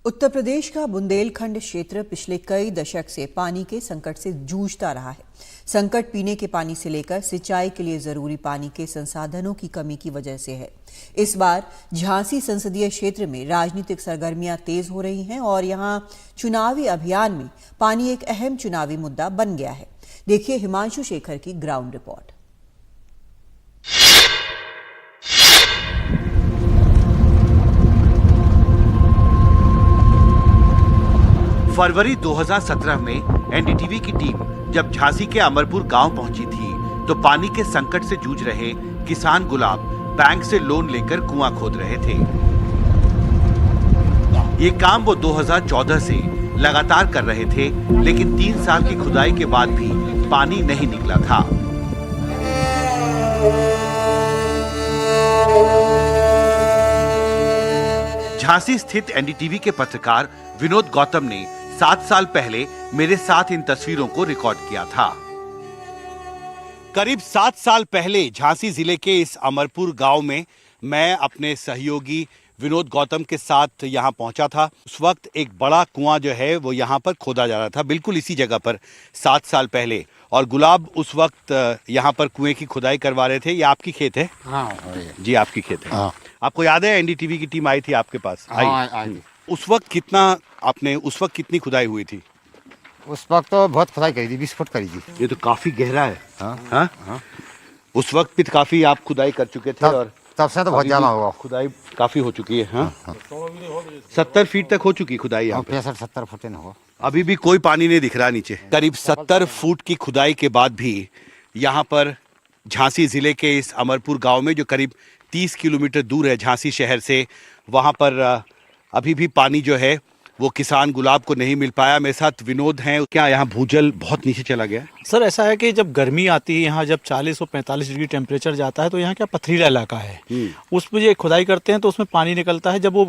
उत्तर प्रदेश का बुंदेलखंड क्षेत्र पिछले कई दशक से पानी के संकट से जूझता रहा है। संकट पीने के पानी से लेकर सिंचाई के लिए जरूरी पानी के संसाधनों की कमी की वजह से है। इस बार झांसी संसदीय क्षेत्र में राजनीतिक सरगर्मियां तेज हो रही हैं और यहां चुनावी अभियान में पानी एक अहम चुनावी मुद्दा बन गया है। देखिए हिमांशु शेखर की ग्राउंड रिपोर्ट। फरवरी 2017 में एनडीटीवी की टीम जब झांसी के अमरपुर गांव पहुंची थी तो पानी के संकट से जूझ रहे किसान गुलाब बैंक से लोन लेकर कुआं खोद रहे थे। ये काम वो 2014 से लगातार कर रहे थे, लेकिन 3 साल की खुदाई के बाद भी पानी नहीं निकला था। झांसी स्थित एनडीटीवी के पत्रकार विनोद गौतम ने 7 साल पहले मेरे साथ इन तस्वीरों को रिकॉर्ड किया था। करीब 7 साल पहले झांसी जिले के इस अमरपुर गांव में मैं अपने सहयोगी विनोद गौतम के साथ यहां पहुंचा था। उस वक्त एक बड़ा कुआं जो है वो यहां पर खोदा जा रहा था, बिल्कुल इसी जगह पर 7 साल पहले। और गुलाब उस वक्त यहां पर कुएं की खुदाई करवा रहे थे। ये आपकी खेत है? हाँ जी, आपकी खेत है। हाँ। आपको याद है एनडीटीवी की टीम आई थी आपके पास? आई। उस वक्त कितनी खुदाई हुई थी? उस वक्त तो बहुत खुदाई करी थी, 20 फुट करी थी। ये तो काफी गहरा है। हाँ? हाँ। उस वक्त भी काफी आप खुदाई कर चुके थे और तब से तो बहुत ज्यादा होगा। खुदाई काफी हो चुकी है। हाँ? 70 फीट तक हो चुकी खुदाई यहाँ पे। 65-70 फुट न हो। अभी भी कोई पानी नहीं दिख रहा नीचे। करीब 70 फुट की खुदाई के बाद भी यहाँ पर झांसी जिले के इस अमरपुर गांव में, जो करीब 30 किलोमीटर दूर है झांसी शहर से, वहाँ पर अभी भी पानी जो है वो किसान गुलाब को नहीं मिल पाया। मेरे साथ विनोद हैं। क्या यहाँ भूजल बहुत नीचे चला गया? सर ऐसा है कि जब गर्मी आती है, यहाँ जब 40 और 45 डिग्री टेम्परेचर जाता है तो यहाँ क्या पथरीला इलाका है, उसमें जो खुदाई करते हैं तो उसमें पानी निकलता है। जब वो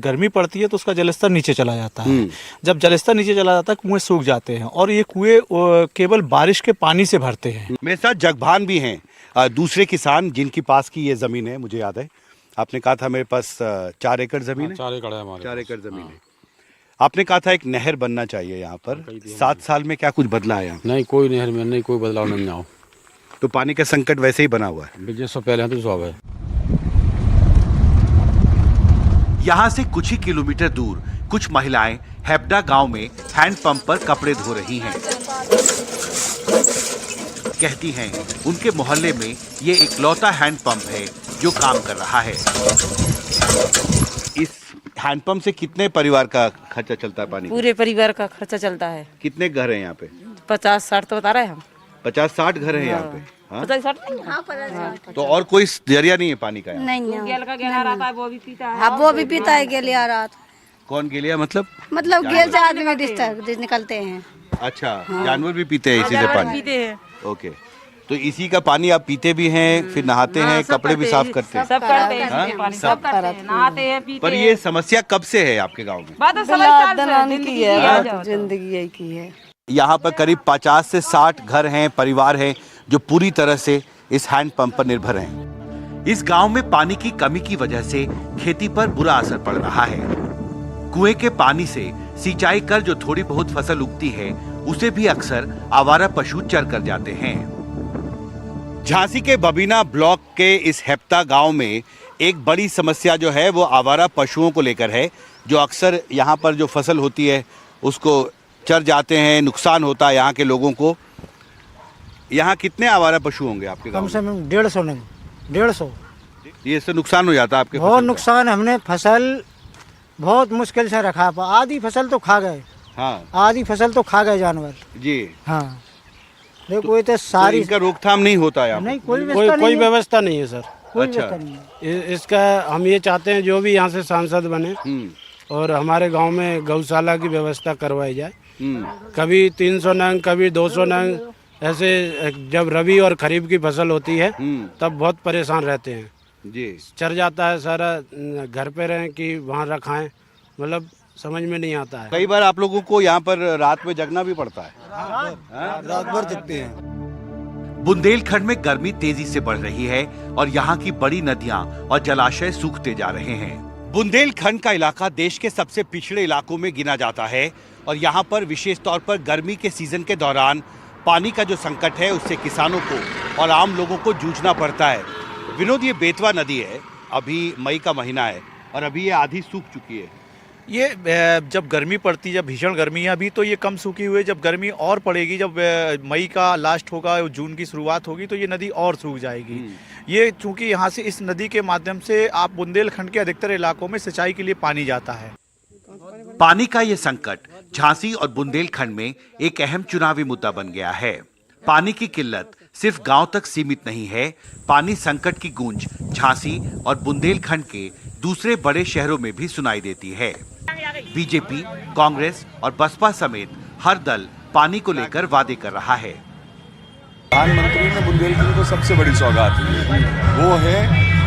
गर्मी पड़ती है तो उसका जलस्तर नीचे चला जाता है। जब जलस्तर नीचे चला जाता है कुएं सूख जाते हैं और ये कुएं केवल बारिश के पानी से भरते हैं। मेरे साथ जगभान भी हैं, दूसरे किसान जिनकी पास की ये जमीन है। मुझे याद है आपने कहा था मेरे पास 4 एकड़ जमीन है। 4 एकड़ है हमारे। 4 एकड़ जमीन है। आपने कहा था एक नहर बनना चाहिए यहाँ पर। 7 साल में क्या कुछ बदला है यहाँ? नहीं, कोई नहर में नहीं, कोई बदलाव नहीं आओ। तो पानी का संकट वैसे ही बना हुआ है। बिजनेस से पहले तो सब है। यहाँ से कुछ ही किलोमीटर दूर कुछ महिलाएं हेप्डा गांव में हैंडपंप पर कपड़े धो रही हैं। कहती हैं उनके मोहल्ले में ये इकलौता हैंडपंप है जो काम कर रहा है। इस हैंडपंप से कितने परिवार का खर्चा चलता है पानी? पूरे परिवार का खर्चा चलता है। कितने घर हैं यहाँ पे? 50-60 तो बता रहे हैं हम। 50-60 घर हैं यहाँ पे? हाँ? 50-60 तो और कोई जरिया नहीं है पानी का? नहीं गेल का गेला रहता है, वो भी पीता है। हाँ, वो भी पीता है गेलिया रात। कौन गेलिया मतलब? गेल से आदमी निकलते हैं। अच्छा, जानवर भी पीते हैं इसी से पानी? पीते हैं। ओके, तो इसी का पानी आप पीते भी हैं, फिर नहाते हैं, कपड़े भी साफ करते हैं? सब करते हैं, पानी सब करते हैं, नहाते हैं, पीते पर ये समस्या कब से है आपके गांव में? बात तो समझदार जिंदगी है। जिंदगी यही की है। यहाँ पर करीब 50 से 60 घर हैं, परिवार हैं जो पूरी तरह से इस हैंडपंप पर निर्भर हैं। इस गांव में पानी की कमी की वजह से खेती पर बुरा असर पड़ रहा है। कुएं के पानी से सिंचाई कर जो थोड़ी बहुत फसल उगती है उसे भी अक्सर आवारा पशु चर कर जाते हैं। झांसी के बबीना ब्लॉक के इस हेप्ता गांव में एक बड़ी समस्या जो है वो आवारा पशुओं को लेकर है, जो अक्सर यहाँ पर जो फसल होती है उसको चर जाते हैं, नुकसान होता है यहाँ के लोगों को। यहाँ कितने आवारा पशु होंगे आपके गांव में? कम से कम 150 नहीं, 150। ये इससे नुकसान हो जाता है आपके? बहुत नुकसान। हमने फसल बहुत मुश्किल से रखा, आधी फसल तो खा गए। हाँ, आधी फसल तो खा गए जानवर जी। हाँ, देखो ये तो सारी इसका रोकथाम नहीं होता है? नहीं, कोई व्यवस्था नहीं है सर। अच्छा। इसका हम ये चाहते हैं जो भी यहाँ से सांसद बने और हमारे गांव में गौशाला की व्यवस्था करवाई जाए। कभी 300 नंग, कभी 200 नंग, ऐसे जब रबी और खरीफ की फसल होती है तब बहुत परेशान रहते हैं जी। चर जाता है सारा, घर पे रहें कि वहाँ रखाएं, मतलब समझ में नहीं आता है। कई बार आप लोगों को यहाँ पर रात में जगना भी पड़ता है? रात भर जगते हैं। बुंदेलखंड में गर्मी तेजी से बढ़ रही है और यहाँ की बड़ी नदियाँ और जलाशय सूखते जा रहे हैं। बुंदेलखंड का इलाका देश के सबसे पिछड़े इलाकों में गिना जाता है और यहाँ पर विशेष तौर पर गर्मी के सीजन के दौरान पानी का जो संकट है उससे किसानों को और आम लोगों को जूझना पड़ता है। विनोद, ये बेतवा नदी है, अभी मई का महीना है और अभी ये आधी सूख चुकी है। ये जब गर्मी पड़ती है, जब भीषण गर्मी है अभी तो ये कम सूखी हुई है। जब गर्मी और पड़ेगी, जब मई का लास्ट होगा, जून की शुरुआत होगी तो ये नदी और सूख जाएगी। ये चूंकि यहाँ से इस नदी के माध्यम से आप बुंदेलखंड के अधिकतर इलाकों में सिंचाई के लिए पानी जाता है। पानी का ये संकट झांसी और बुंदेलखंड में एक अहम चुनावी मुद्दा बन गया है। पानी की किल्लत सिर्फ गांव तक सीमित नहीं है, पानी संकट की गूंज झांसी और बुंदेलखंड के दूसरे बड़े शहरों में भी सुनाई देती है। बीजेपी, कांग्रेस और बसपा समेत हर दल पानी को लेकर वादे कर रहा है। प्रधानमंत्री ने बुंदेलखंड को सबसे बड़ी सौगात दी, वो है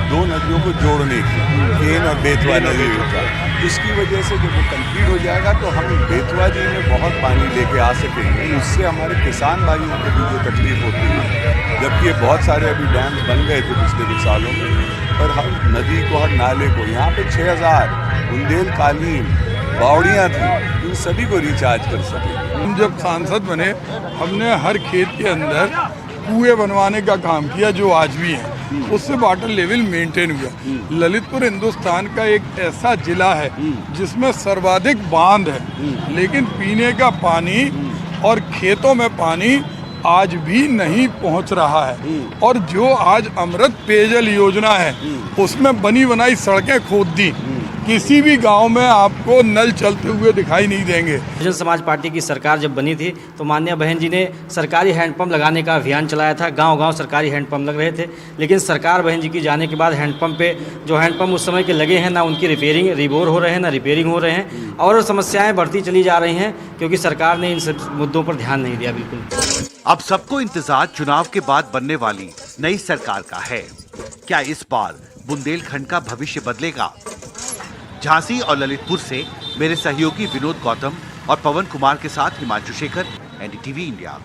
2 नदियों को जोड़ने की, केन और बेतवा नदी का। इसकी वजह से जब वो कंप्लीट हो जाएगा तो हम बेतवा जी में बहुत पानी लेके आ सकेंगे। उससे हमारे किसान भाइयों को भी जो तकलीफ होती है, जबकि ये बहुत सारे अभी डैम्स बन गए थे पिछले कुछ सालों में, पर हर नदी को, हर नाले को, यहाँ पे 6000 बुंदेलकालीन बावड़ियाँ थी, इन सभी को रिचार्ज कर सकेंगे। हम जब सांसद बने, हमने हर खेत के अंदर कुएं बनवाने का काम किया जो आज भी है, उससे वाटर लेवल मेंटेन हुआ। ललितपुर हिंदुस्तान का एक ऐसा जिला है जिसमें सर्वाधिक बांध है, लेकिन पीने का पानी और खेतों में पानी आज भी नहीं पहुंच रहा है। और जो आज अमृत पेयजल योजना है उसमें बनी बनाई सड़कें खोद दी, किसी भी गांव में आपको नल चलते हुए दिखाई नहीं देंगे। बहुजन समाज पार्टी की सरकार जब बनी थी तो माननीय बहन जी ने सरकारी हैंडपंप लगाने का अभियान चलाया था। गांव-गांव सरकारी हैंडपंप लग रहे थे, लेकिन सरकार बहन जी की जाने के बाद हैंडपंप पे जो हैंडपंप उस समय के लगे हैं ना उनकी रिपेयरिंग रिबोर हो रहे हैं, ना रिपेयरिंग हो रहे हैं, और समस्याएं बढ़ती चली जा रही हैं क्योंकि सरकार ने इन सब मुद्दों पर ध्यान नहीं दिया। बिल्कुल अब सबको इंतजार चुनाव के बाद बनने वाली नई सरकार का है। क्या इस बार बुंदेलखंड का भविष्य बदलेगा? झांसी और ललितपुर से मेरे सहयोगी विनोद गौतम और पवन कुमार के साथ हिमांशु शेखर, एनडीटीवी इंडिया।